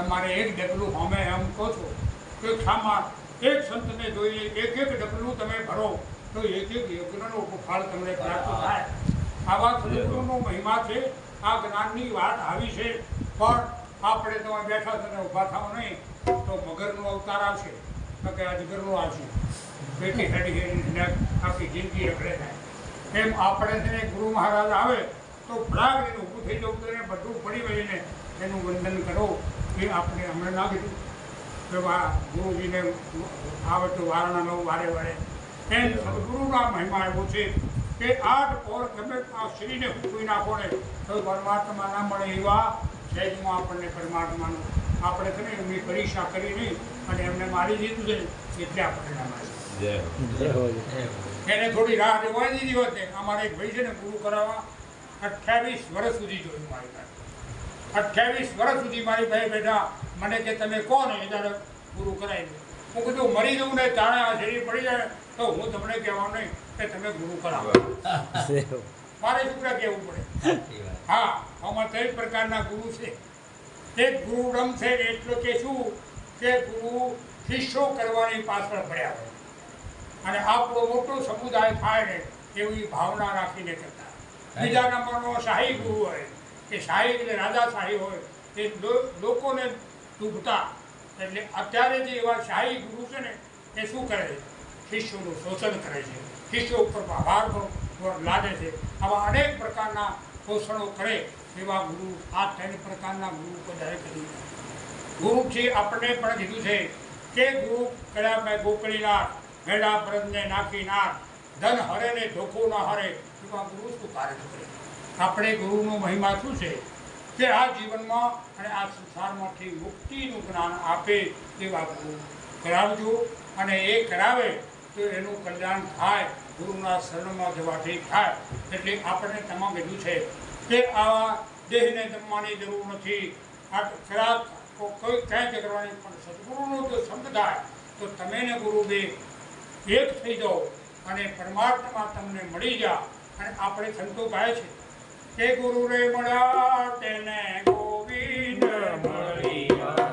તમારે એક ડગલું સામે એમ કહો છો કે ખામાં એક સંતને જોઈએ એક ડગલું તમે ભરો તો એક યજ્ઞનો ફળ તમને પ્રાપ્ત થાય. આવા સદગુરુનો મહિમા છે. આ જ્ઞાનની વાત આવી છે, પણ આપણે તો બેઠા છે ને ઊભા થાવ નહીં તો મગરનો અવતાર આવશે તો કે અજગરનો આવશે. પેટી હેડી હેડીને આખી જિંદગી રખડે થાય. એમ આપણે છે ને ગુરુ મહારાજ આવે તો ભલાગ એને ઊભું થઈ જવું તો એને બધું પડી વળીને એનું વંદન કરો. એ આપણે હમણાં ના કીધું કે ગુરુજીને આવે તો વારાના નવ વારે વારે. એમ સદગુરુના મહિમા એવો છે કે 8 પોર ગમે આ શરીરને ફૂંકી નાખો ને તો પરમાત્મા ના મળે એવા સહેજમાં આપણને પરમાત્માનું આપણે છે ને એમની પરીક્ષા કરી નહીં અને એમને મારી દીધું છે એટલે આપણને ના મળે. એને થોડી રાહ જોવાઈ દીધી હોત ને. અમારે એક ભાઈ છે ને ગુરુ કરાવવા 28 વર્ષ સુધી જોયું મારી પાસે. 28 વર્ષ સુધી મારી ભાઈ બેઠા મને કે તમે કોણ એ ત્યારે ગુરુ કરાવી દો. હું કીધું મરી જવું ને તાણે આ શરીર પડી જાય તો હું તમને કહેવાનું નહીં કે તમે ગુરુ કરાવો. મારે શું કહેવું પડે? હા, આમાં 3 પ્રકારના ગુરુ છે. એક ગુરુડમ છે એટલે કે શું કે ગુરુ શિષ્યો કરવાની પાછળ પડ્યા હોય અને આપણો મોટો સમુદાય થાય ને એવી ભાવના રાખીને કરતા. બીજા નંબરનો શાહી ગુરુ હોય કે શાહી એટલે રાજાશાહી હોય એ લોકોને ડૂબતા. એટલે અત્યારે જે એવા શાહી ગુરુ છે ને એ શું કરે છે? શિષ્યોનું શોષણ કરે છે, શિષ્યો ઉપર ભાર લાદે છે. આવા અનેક પ્રકારના શોષણો કરે એવા ગુરુ. આ 3 પ્રકારના ગુરુ બધાએ કરી. ગુરુથી આપણને પણ કીધું છે કે ગુરુ કર્યા મેં ગોકળીનાર મેળા બ્રજને નાખીનાર ધન હરે ને ધોખો ના હરે. એવા ગુરુ શું કાર્ય કરે? આપણે ગુરુનો મહિમા શું છે કે આ જીવનમાં અને આ સંસારમાંથી મુક્તિનું જ્ઞાન આપે એવા ગુરુ કરાવજો. અને એ કરાવે તો એનું કલ્યાણ થાય. ગુરુના શરણમાં જવાથી થાય. એટલે આપણે તમામ કીધું છે કે આવા દેહને જમવાની જરૂર નથી. આ ખરાબ કોઈ ક્યાંય કરવાની પણ સદગુરુનો જો સંગ થાય તો તમે ને ગુરુ બે એક થઈ જાઓ અને પરમાત્મા તમને મળી જા. અને આપણે સંતો કહે છે કે ગુરુ રે મળ્યા તેને ગોવિંદ મળ્યા.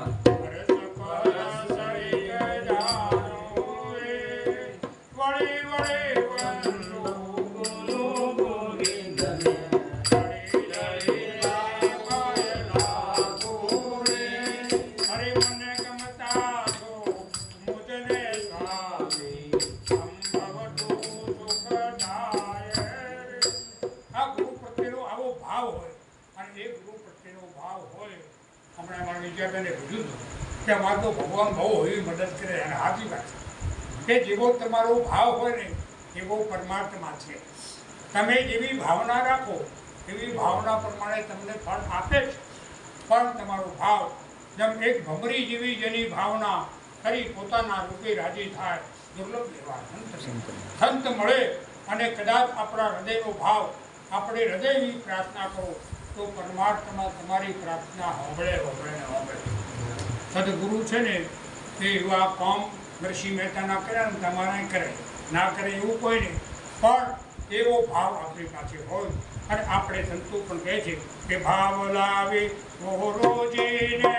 કે અમારે તો ભગવાન બહુ એવી મદદ કરે. અને સાચી વાત છે કે જેવો તમારો ભાવ હોય ને એવો પરમાત્મા છે. તમે જેવી ભાવના રાખો એવી ભાવના પ્રમાણે તમને ફળ આપે છે. પણ તમારો ભાવ જેમ એક ભમરી જેવી જેની ભાવના કરી પોતાના રૂપે રાજી થાય દુર્લભ એવા સંત મળે. અને કદાચ આપણા હૃદયનો ભાવ આપણે હૃદયની પ્રાર્થના કરો તો પરમાત્મા તમારી પ્રાર્થના સાંભળે ને સાંભળે. સદગુરુ છે ને એ એવા કામ નરસિંહ મહેતાના કર્યા ને તમારે કરે ના કરે એવું કોઈ નહીં. પણ એવો ભાવ આપણી પાસે હોય. અને આપણે સંતો પણ કહે છે કે ભાવ લાવે રોજીને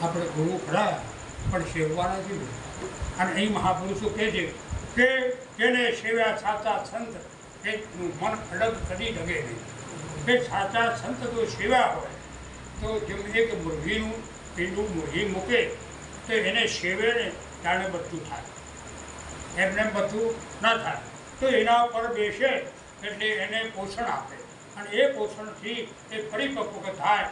આપણે ગુરુ ખરા પણ સેવવાના જોઈએ. અને અહીં મહાપુરુષો કહે છે કે જેને સેવ્યા સાચા સંત એનું મન અડગ કદી ડગે નહીં. કે સાચા સંત જો સેવ્યા હોય તો જેમ એક મુરઘીનું પીંડું મુરઘી મૂકે તો એને સેવે ને ત્યારે બધું થાય. એમને બધું ના થાય તો એના પર બેસે એટલે એને પોષણ આપે. અને એ પોષણથી એ પરિપક્વ થાય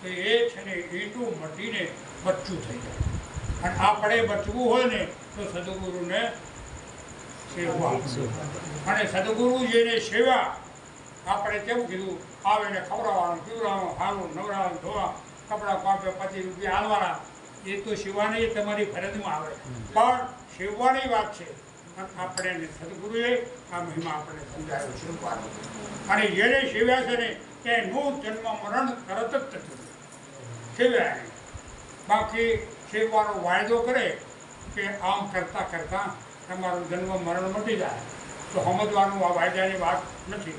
તો એ છે ને ઈંડું મટીને બચ્ચું થઈ જાય. અને આપણે બચવું હોય ને તો સદગુરુને સેવવા. અને સદગુરુ જેને સેવા આપણે કેવું કીધું આવે ને ખવડાવવાનું પીવડાવવાનું સારું નવડાવવાનું ધોવા કપડાં કાપે 25 રૂપિયા હાલવાના એ તો સેવાની તમારી ફરજમાં આવે. પણ સેવવાની વાત છે. આપણે સદગુરુએ આ મહિમા આપણને સમજાયો છે. અને જેને સેવ્યા છે ને એનું જન્મ મરણ તરત જ થતું સેવ્યા. બાકી શિવવાળો વાયદો કરે કે આમ કરતાં કરતાં તમારું જન્મ મરણ મટી જાય તો સમજવાનું આ વાયદાની વાત નથી.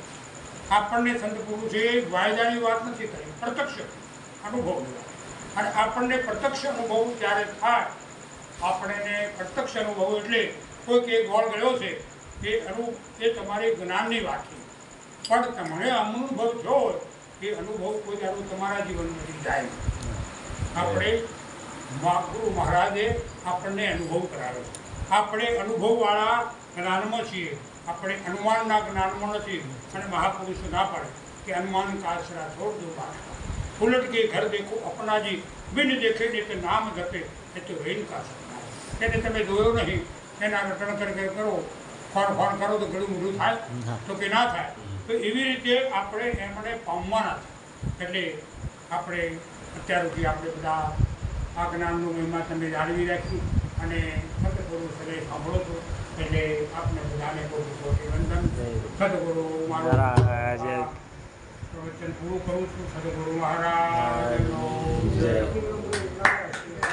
આપણને સંત પુરુષે વાયદાની વાત નથી કરી, પ્રત્યક્ષ અનુભવની વાત. અને આપણને પ્રત્યક્ષ અનુભવ ત્યારે થાય, આપણને પ્રત્યક્ષ અનુભવ એટલે કોઈક એક ગોળ ગયો છે એ તમારી જ્ઞાનની વાત છે, પણ તમને અનુભવ થયો હોય એ અનુભવ કોઈ દાડો તમારા જીવનમાંથી જાય. આપણે ગુરુ મહારાજે આપણને અનુભવ કરાવ્યો. આપણે અનુભવવાળા જ્ઞાનમાં છીએ, આપણે અનુમાનના જ્ઞાનમાં નથી. અને મહાપુરુષો ના પાડે કે અનુમાન का आसरा छोड़ दो बादशाह, उलट के घर देखो अपना जी, बिन देखे ने तो नाम जपे એ તો રેન का सपना. એને તમે જોયો નહીં, એના રટણ કરી કરો, ફોન કરો તો ઘણું મોટું થાય તો કે ના થાય. તો એવી રીતે આપણે એમને પામવાના છે. એટલે આપણે અત્યાર સુધી આપણે બધા આ જ્ઞાનનું મહિમા તમે જાળવી રાખ્યું અને સદગુરુ સદય સાંભળો છો. એટલે આપને બધાને કોટી કોટી વંદન. સદગુરુ મારું પ્રવચન પૂરું કરું છું. સદગુરુ મહારાજનો જય.